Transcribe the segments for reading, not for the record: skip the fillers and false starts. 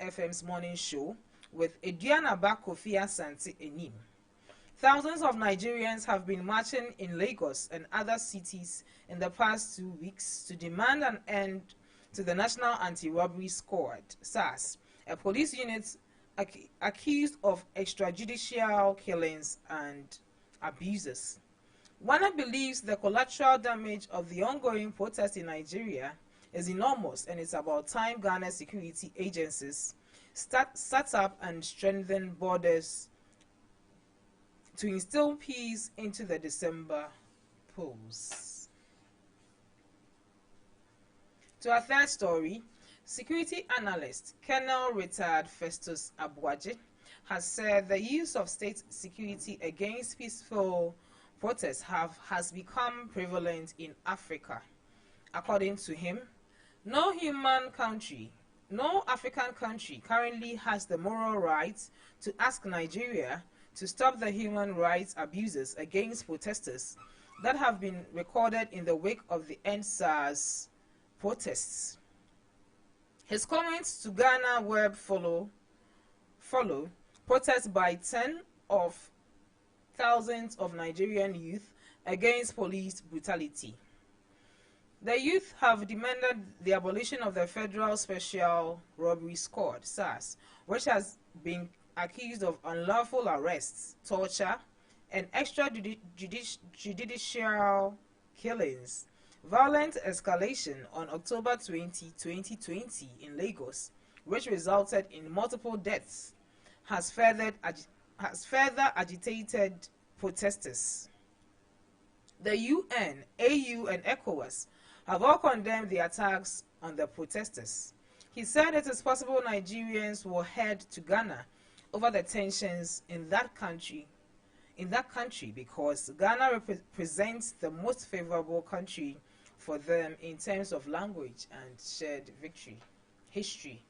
FM's morning show with Edianaba Kofi Asante Enim. Thousands of Nigerians have been marching in Lagos and other cities in the past 2 weeks to demand an end to the National Anti-Robbery Squad, SARS, a police unit accused of extrajudicial killings and abuses. Ghana believes the collateral damage of the ongoing protests in Nigeria is enormous, and it's about time Ghana security agencies start up and strengthen borders to instill peace into the December polls. To our third story, security analyst Colonel retired Festus Abuaje has said the use of state security against peaceful protests has become prevalent in Africa. According to him, no African country currently has the moral right to ask Nigeria to stop the human rights abuses against protesters that have been recorded in the wake of the End SARS protests. His comments to Ghana Web follow protests by 10 of thousands of Nigerian youth against police brutality. The youth have demanded the abolition of the Federal Special Robbery Squad, SARS, which has been accused of unlawful arrests, torture, and extrajudicial killings. Violent escalation on October 20, 2020 in Lagos, which resulted in multiple deaths, has further agitated protesters. The UN, AU, and ECOWAS have all condemned the attacks on the protesters. He said it is possible Nigerians will head to Ghana over the tensions in that country because Ghana represents the most favorable country for them in terms of language and shared history.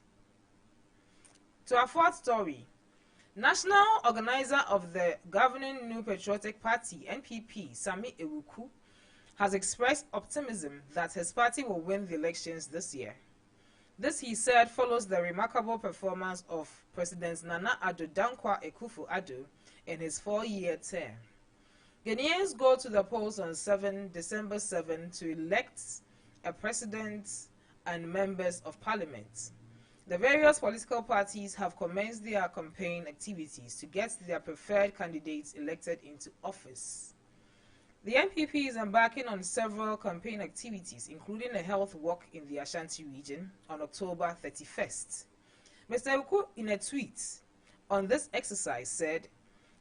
To our fourth story, national organizer of the governing New Patriotic Party, NPP, Sami Ewuku, has expressed optimism that his party will win the elections this year. This, he said, follows the remarkable performance of President Nana Addo Dankwa Akufo-Addo in his 4-year term. Ghanaians go to the polls on December 7 to elect a president and members of parliament. The various political parties have commenced their campaign activities to get their preferred candidates elected into office. The NPP is embarking on several campaign activities, including a health walk in the Ashanti region on October 31st. Mr. Uku, in a tweet on this exercise, said,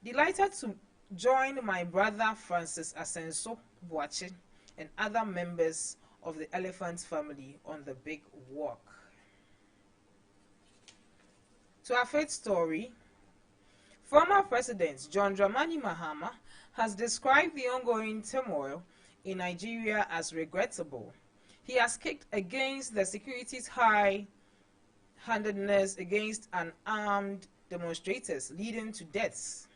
"Delighted to join my brother Francis Asenso Boache and other members of the Elephant family on the big walk." To our fifth story, former President John Dramani Mahama has described the ongoing turmoil in Nigeria as regrettable. He has kicked against the security's high-handedness against unarmed demonstrators, leading to deaths.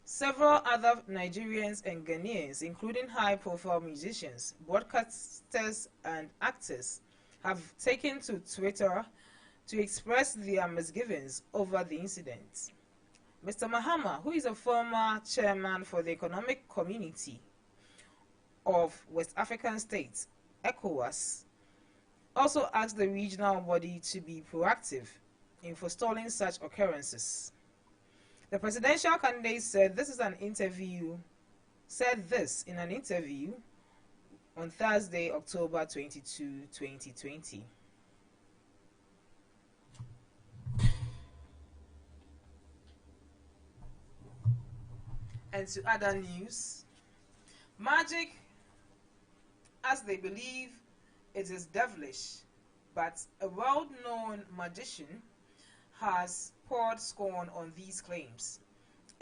Several other Nigerians and Ghanaians, including high-profile musicians, broadcasters, and actors, have taken to Twitter to express their misgivings over the incident. Mr. Mahama, who is a former chairman for the Economic Community of West African States, ECOWAS, also asked the regional body to be proactive in forestalling such occurrences. The presidential candidate said this in an interview on Thursday, October 22, 2020. And to other news, magic, as they believe it is devilish, but a well-known magician has poured scorn on these claims.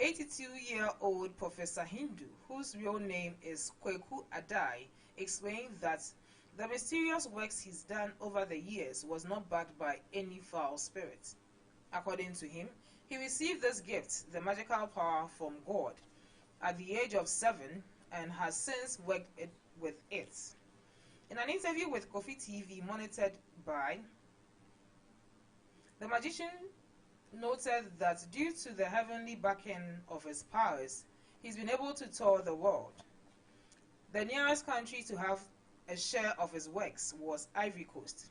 82-year-old Professor Hindu, whose real name is Kweku Adai, explained that the mysterious works he's done over the years was not backed by any foul spirit. According to him, he received this gift, the magical power, from God at the age of 7 and has since worked with it. In an interview with Kofi TV monitored by The magician noted that due to the heavenly backing of his powers, he's been able to tour the world. The nearest country to have a share of his works was Ivory Coast.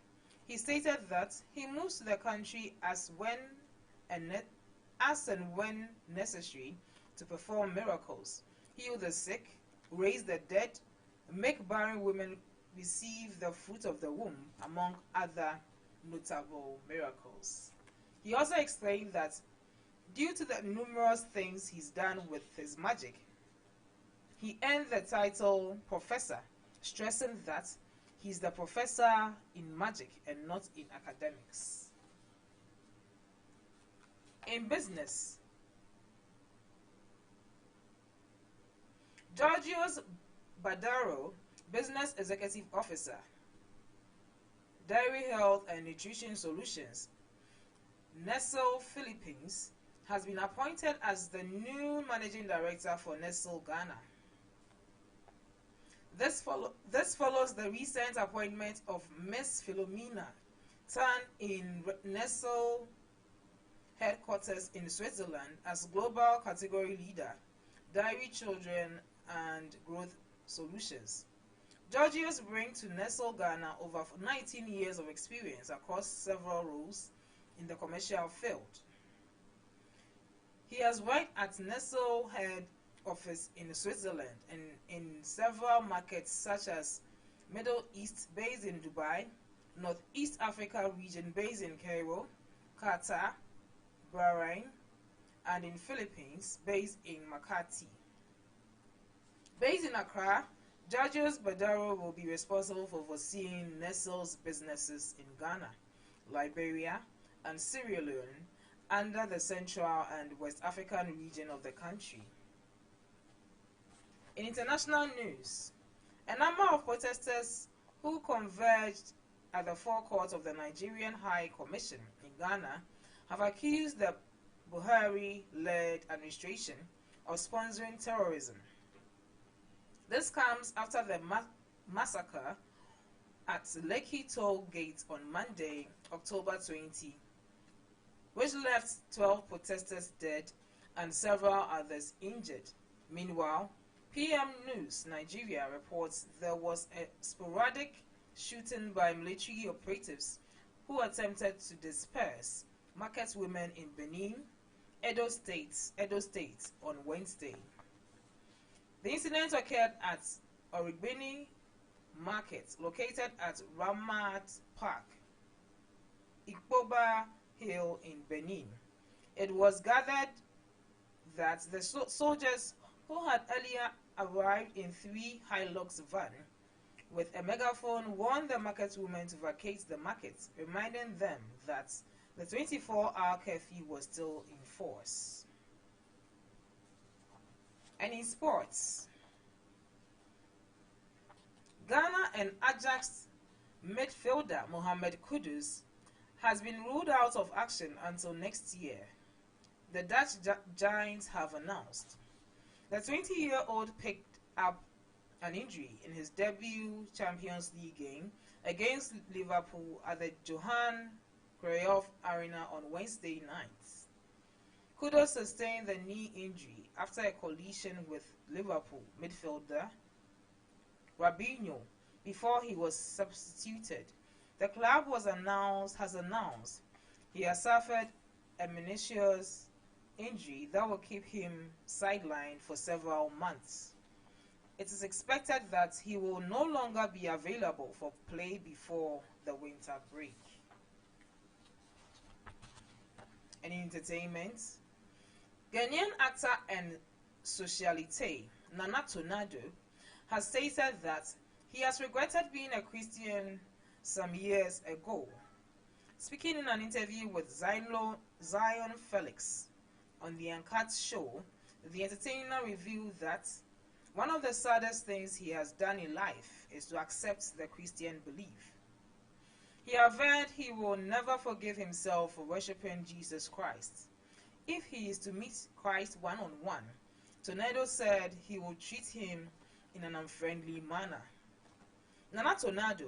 He stated that he moves to the country and when necessary to perform miracles, heal the sick, raise the dead, make barren women receive the fruit of the womb, among other notable miracles. He also explained that due to the numerous things he's done with his magic, he earned the title professor, stressing that he's the professor in magic and not in academics. In business, Georgios Badaro, Business Executive Officer, Dairy Health and Nutrition Solutions, Nestle Philippines, has been appointed as the new Managing Director for Nestle Ghana. This follows the recent appointment of Ms. Philomena Tan in Nestle headquarters in Switzerland as Global Category Leader, Dairy Children and Growth Solutions. Georgios brings to Nestle Ghana over 19 years of experience across several roles in the commercial field. He has worked at Nestle head office in Switzerland and in several markets such as Middle East based in Dubai, Northeast Africa region based in Cairo, Qatar, Bahrain, and in Philippines based in Makati. Based in Accra, Georgios Badaro will be responsible for overseeing Nestle's businesses in Ghana, Liberia, and Sierra Leone under the Central and West African region of the country. In international news, a number of protesters who converged at the forecourt of the Nigerian High Commission in Ghana have accused the Buhari-led administration of sponsoring terrorism. This comes after the massacre at Lekki Toll Gate on Monday, October 20, which left 12 protesters dead and several others injured. Meanwhile, PM News Nigeria reports there was a sporadic shooting by military operatives who attempted to disperse market women in Benin, Edo State on Wednesday. The incident occurred at Origbeni Market, located at Ramat Park, Ikpoba Hill in Benin. It was gathered that the soldiers who had earlier arrived in 3 Hilux vans with a megaphone warned the market women to vacate the market, reminding them that the 24-hour curfew was still in force. And in sports, Ghana and Ajax midfielder Mohamed Kudus has been ruled out of action until next year, the Dutch Giants have announced. The 20-year-old picked up an injury in his debut Champions League game against Liverpool at the Johan Cruyff Arena on Wednesday night. Kudus sustained the knee injury after a collision with Liverpool midfielder Robinho before he was substituted. The club has announced he has suffered a meniscus injury that will keep him sidelined for several months. It is expected that he will no longer be available for play before the winter break. And in entertainment, Ghanaian actor and socialite Nana Tornado has stated that he has regretted being a Christian some years ago. Speaking in an interview with Zion Felix on the Uncut show, the entertainer revealed that one of the saddest things he has done in life is to accept the Christian belief. He averred he will never forgive himself for worshipping Jesus Christ. If he is to meet Christ one-on-one, Tornado said he will treat him in an unfriendly manner. Nana Tornado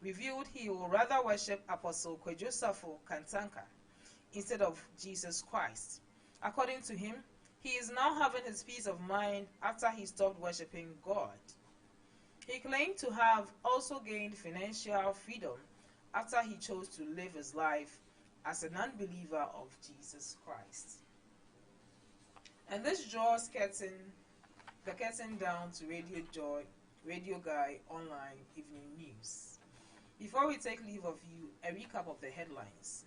revealed he will rather worship Apostle Kwejosafo Kantanka instead of Jesus Christ. According to him, he is now having his peace of mind after he stopped worshipping God. He claimed to have also gained financial freedom after he chose to live his life as an unbeliever of Jesus Christ. And this draws the curtain down to Radio Guy Online Evening News. Before we take leave of you, a recap of the headlines.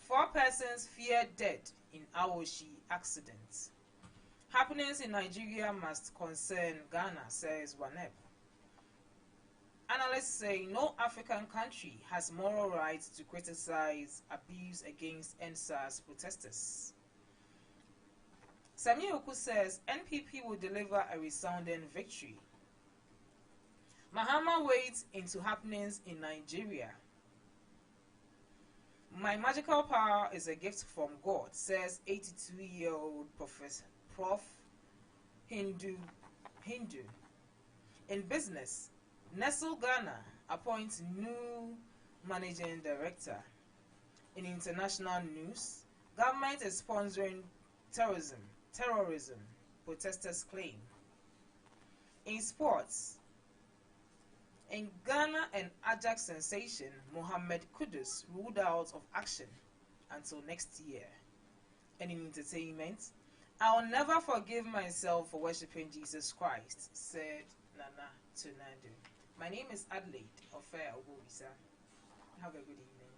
4 persons feared death in Awoshi accident. Happenings in Nigeria must concern Ghana, says WANEP. Analysts say no African country has moral rights to criticize abuse against NSAS protesters. Sami Oku says NPP will deliver a resounding victory. Mahama wades into happenings in Nigeria. My magical power is a gift from God, says 82-year-old Prof. Hindu. In business, Nestle Ghana appoints new managing director. In international news, government is sponsoring terrorism, protesters claim. In sports, in Ghana and Ajax sensation Mohamed Kudus ruled out of action until next year. And in entertainment, I'll never forgive myself for worshipping Jesus Christ, said Nana Tsunadu. My name is Adelaide Ofer Obowisa. Have a good evening.